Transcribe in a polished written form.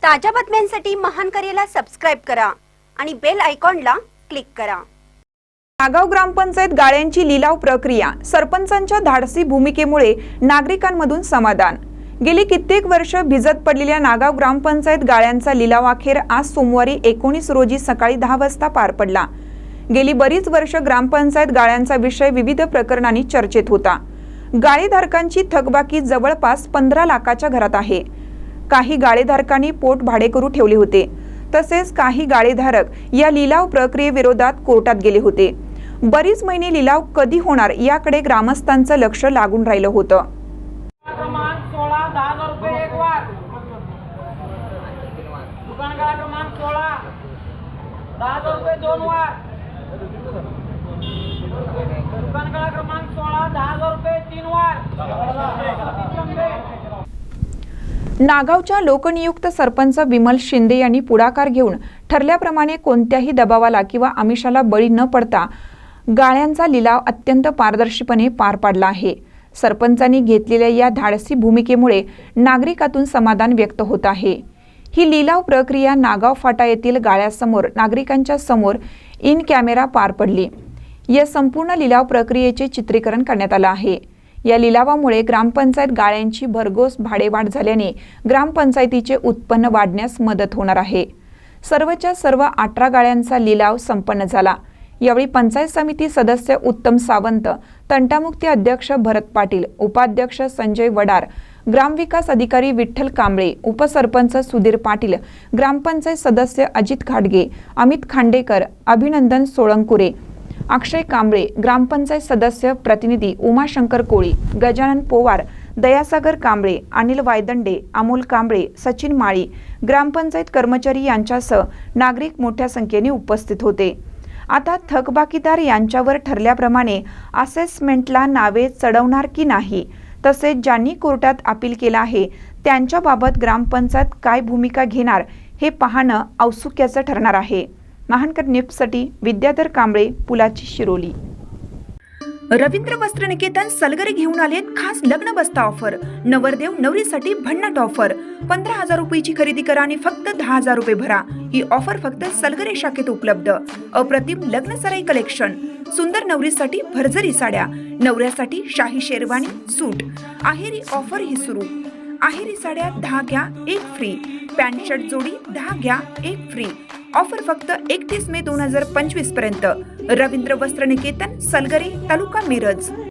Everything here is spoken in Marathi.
ताज्या बातम्यांसाठी महान करेला सबस्क्राइब करा आणि बेल आयकॉनला क्लिक करा। नागाव ग्रामपंचायत गाळ्यांची लिलाव प्रक्रिया, सरपंचांच्या धाडसी भूमिकेमुळे नागरिकांमधून समाधान। गेली कित्येक वर्ष भिजत पडलेल्या नागाव ग्रामपंचायत गाळ्यांचा लिलाव अखेर आज सोमवारी 19 रोजी सकाळी 10 वाजता पार पडला। गेली बरीच वर्ष ग्रामपंचायत गाळ्यांचा विषय विविध प्रकरणांनी चर्चेत होता। गाळेधारकांची थकबाकी जवळपास 15 लाखाच्या घरात आहे। काही गाळेधारकांनी पोट भाडे करू ठेवले होते, तसेच काही गाळेधारक या लिलाव प्रक्रियेविरोधात कोर्टात गेले होते। बरीच महिने लिलाव कधी होणार याकडे ग्रामस्थांचं लक्ष लागून राहिलं होतं। क्रमांक 16 10,000 रुपये एक वार। दुकान गाळा क्रमांक 16 10,000 रुपये दोन वार। दुकान गाळा क्रमांक 16 10,000 रुपये तीन वार। नागावच्या लोकनियुक्त सरपंच विमल शिंदे यांनी पुढाकार घेऊन ठरल्याप्रमाणे कोणत्याही दबावाला किंवा आमिषाला बळी न पडता गाळ्यांचा लिलाव अत्यंत पारदर्शीपणे पार पाडला आहे। सरपंचांनी घेतलेल्या या धाडसी भूमिकेमुळे नागरिकातून समाधान व्यक्त होत आहे। ही लिलाव प्रक्रिया नागाव फाटा येथील गाळ्यासमोर नागरिकांच्या समोर इन कॅमेरा पार पडली। या संपूर्ण लिलाव प्रक्रियेचे चित्रीकरण करण्यात आले आहे। या लिलावामुळे ग्रामपंचायत गाळ्यांची भरघोस भाडेवाढ झाल्याने ग्रामपंचायतीचे उत्पन्न वाढण्यास मदत होणार आहे। सर्वच्या सर्व 18 गाळ्यांचा लिलाव संपन्न झाला। यावेळी पंचायत समिती सदस्य उत्तम सावंत, तंटामुक्ती अध्यक्ष भरत पाटील, उपाध्यक्ष संजय वडार, ग्रामविकास अधिकारी विठ्ठल कांबळे, उपसरपंच सुधीर पाटील, ग्रामपंचायत सदस्य अजित घाटगे, अमित खांडेकर, अभिनंदन सोळंकुरे, अक्षय कांबळे, ग्रामपंचायत सदस्य प्रतिनिधी उमाशंकर कोळी, गजानन पोवार, दयासागर कांबळे, अनिल वायदंडे, अमोल कांबळे, सचिन माळी, ग्रामपंचायत कर्मचारी यांच्यासह नागरिक मोठ्या संख्येने उपस्थित होते। आता थकबाकीदार यांच्यावर ठरल्याप्रमाणे असेसमेंटला नावे चढवणार की नाही, तसेच ज्यांनी कोर्टात अपील केलं आहे त्यांच्याबाबत ग्रामपंचायत काय भूमिका घेणार हे पाहणं औत्सुक्याचं ठरणार आहे। महानकर न्यूजसाठी विद्याधर कांबळे, पुलाची शिरोली। रवींद्र वस्त्र निकेतन सलगरे घेऊन आलेत खास लग्न बस्ता ऑफर। नवरदेव नवरीसाठी भन्नाट ऑफर। 15,000 रुपयाची खरेदी करा आणि फक्त 10,000 रुपये भरा। ही ऑफर फक्त सलगरे शाखेत उपलब्ध। अप्रतिम लग्न सराई कलेक्शन, सुंदर नवरीसाठी भरजरी साड्या, नवऱ्यासाठी शाही शेरवानी सूट। आहेरी ऑफर ही सुरू। आहेरी साड्या 10 घ्या 1 फ्री, पॅन्ट शर्ट जोडी 10 घ्या 1 फ्री। ऑफर फक्त 31 मे 2025 पर्यंत। रवींद्र वस्त्र निकेतन, सलगरे, तालुका मिरज।